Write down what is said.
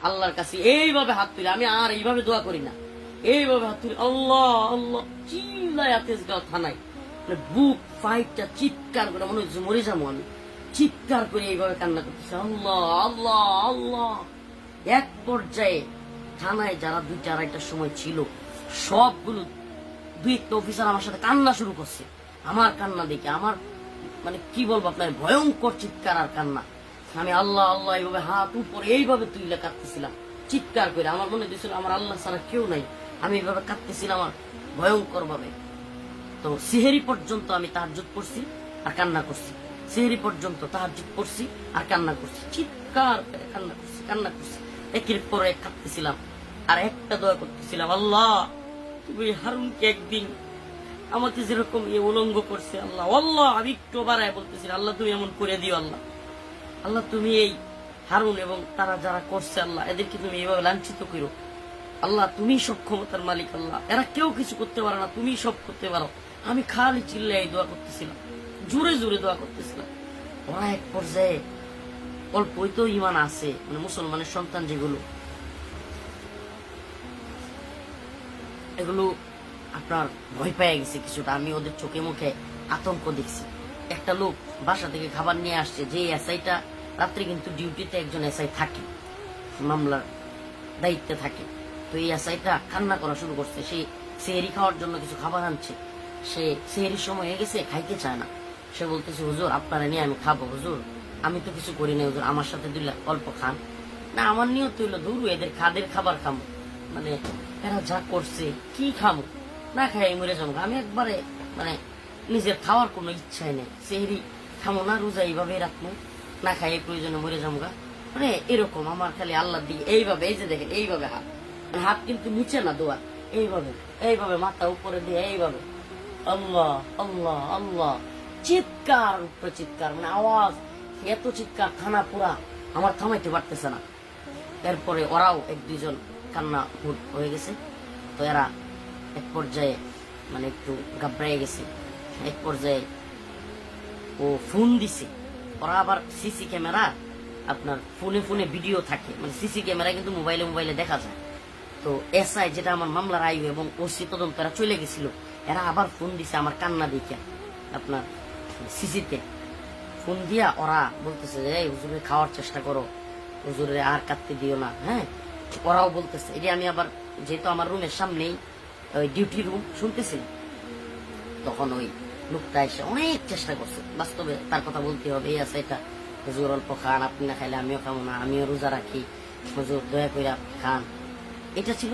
আল্লাহর কাছে এইভাবে হাত তুলে, আমি আর এইভাবে দোয়া করি না, এইভাবে হাত তুলে আল্লাহ আল্লাহ চিল্লায় তেজগাঁও থানায়, বুক ফাইটটা চিৎকার করে মনে হচ্ছে মরে যাবো আমি, চিৎকার করে এইভাবে কান্না করতেছে আল্লাহ আল্লাহ আল্লাহ। এক পর্যায়ে থানায় যারা 2টা-2:30টার সময় ছিল সবগুলো 2-1টা অফিসার আমার সাথে কান্না শুরু করছে। আমার কান্না দেখে আমার মানে কি বলবো আপনার, ভয়ঙ্কর চিৎকার আর কান্না। আমি আল্লাহ আল্লাহ এইভাবে হাত উপরে এইভাবে তুলে কাঁদতেছিলাম চিৎকার করে। আমার মনে হয়েছিল আমার আল্লাহ ছাড়া কেউ নাই, আমি এইভাবে কাঁদতেছিলাম আর ভয়ঙ্কর ভাবে। তো সিহেরি পর্যন্ত আমি তাহাজ্জুদ পড়ছি আর কান্না করছি, সিহেরি পর্যন্ত তাহাজ্জুদ পড়ছি আর কান্না করছি, চিৎকার করে কান্না করছি একের পর এক কাঁদতেছিলাম আর একটা দোয়া করতেছিলাম, আল্লাহ তুমি হারুনকে একদিন আমাকে যেরকম উলঙ্গ করছে আল্লাহ আল্লাহ, আমি একটু বাড়ায় বলতেছিলাম আল্লাহ তুমি এমন করে দিও আল্লাহ, আল্লাহ তুমি এই হারুন এবং তারা যারা করছে আল্লাহ এদেরকে তুমি এইভাবে লাঞ্ছিত করো আল্লাহ, তুমি সব ক্ষমতার মালিক আল্লাহ, এরা কেউ কিছু করতে পারে না, তুমি সব করতে পারো। আমি খালি চিল্লাই দোয়া করতেছিলাম, জোরে জোরে দোয়া করতেছিলাম। ওরা এক পর্যায়ে অল্পই তো ইমান আছে, মানে মুসলমানের সন্তান যেগুলো, এগুলো আপনার ভয় পেয়ে গেছে কিছুটা। আমি ওদের চোখে মুখে আতঙ্ক দেখছি। একটা লোক বাসা থেকে খাবার নিয়ে আসছে, যে এসআইটা রাত্রে কিন্তু ডিউটিতে একজন এসআই থাকে, মামলার দায়িত্বে থাকে। তো এই এসআইটা কান্না করা শুরু করছে, সে সেহরি খাওয়ার জন্য কিছু খাবার আনছে, সে সেহরির সময় হয়ে গেছে খাইতে চায় না। সে বলতেছে হুজুর আপনারা নিয়ে আমি খাবো, হুজুর আমি তো কিছু করি না, হুজুর আমার সাথে দিলে অল্প খান না। আমার নিয়ত হইলো ধরু এদের খাবার খামো, মানে এরা যা করছে কি খামো, না খাই মরে যাবো। আমি একবারে মানে নিজের খাওয়ার কোনো ইচ্ছাই নেই, সেহরি খামো না, রোজা এইভাবে রাখবো, না খাই প্রয়োজনে মরে যাবো গা, মানে এরকম আমার খালি আল্লাহর দিকে এইভাবে, এই যে দেখেন এইভাবে হাত, মানে হাত কিন্তু নিচে না দোয়া, এইভাবে এইভাবে মাথা উপরে দিয়ে এইভাবে আল্লাহ আল্লাহ আল্লাহ, চিৎকার উপরে চিৎকার, মানে আওয়াজ এত চিৎকার থানা পুরা আমার থামাইতে পারতেছে না। এরপরে ওরাও 1-2 জন কান্না হয়ে গেছে। তো এরা এক পর্যায়ে মানে একটু ঘাবড়ায় গেছে। এক পর্যায়ে ও ফোন দিছে, ওরা আবার সিসি ক্যামেরা আপনার ফোনে ভিডিও থাকে, মানে সিসি ক্যামেরা কিন্তু মোবাইলে দেখা যায়। তো এসআই যেটা আমার মামলার আইও এবং ওসি তদন্ত এরা চলে গেছিল, এরা আবার ফোন দিছে আমার কান্না দেখে আপনার সিসিতে ফোন দিয়া। ওরা বলতেছে যে হুজুরে খাওয়ার চেষ্টা করো, হুজুরে আর কাটতে দিও না। হ্যাঁ, ওরাও বলতেছে এটা। আমি আবার যেহেতু আমার রুমের সামনেই ওই ডিউটি রুম শুনতেছি, তখন ওই লোকটা এসে অনেক চেষ্টা করছে, বাস্তবে তার কথা বলতে হবে, এই আছে এটা হুজুর অল্প খান, আপনি না খাইলে আমিও খাবো না, আমিও রোজা রাখি, হুজুর দয়া করে খান, এটা ছিল।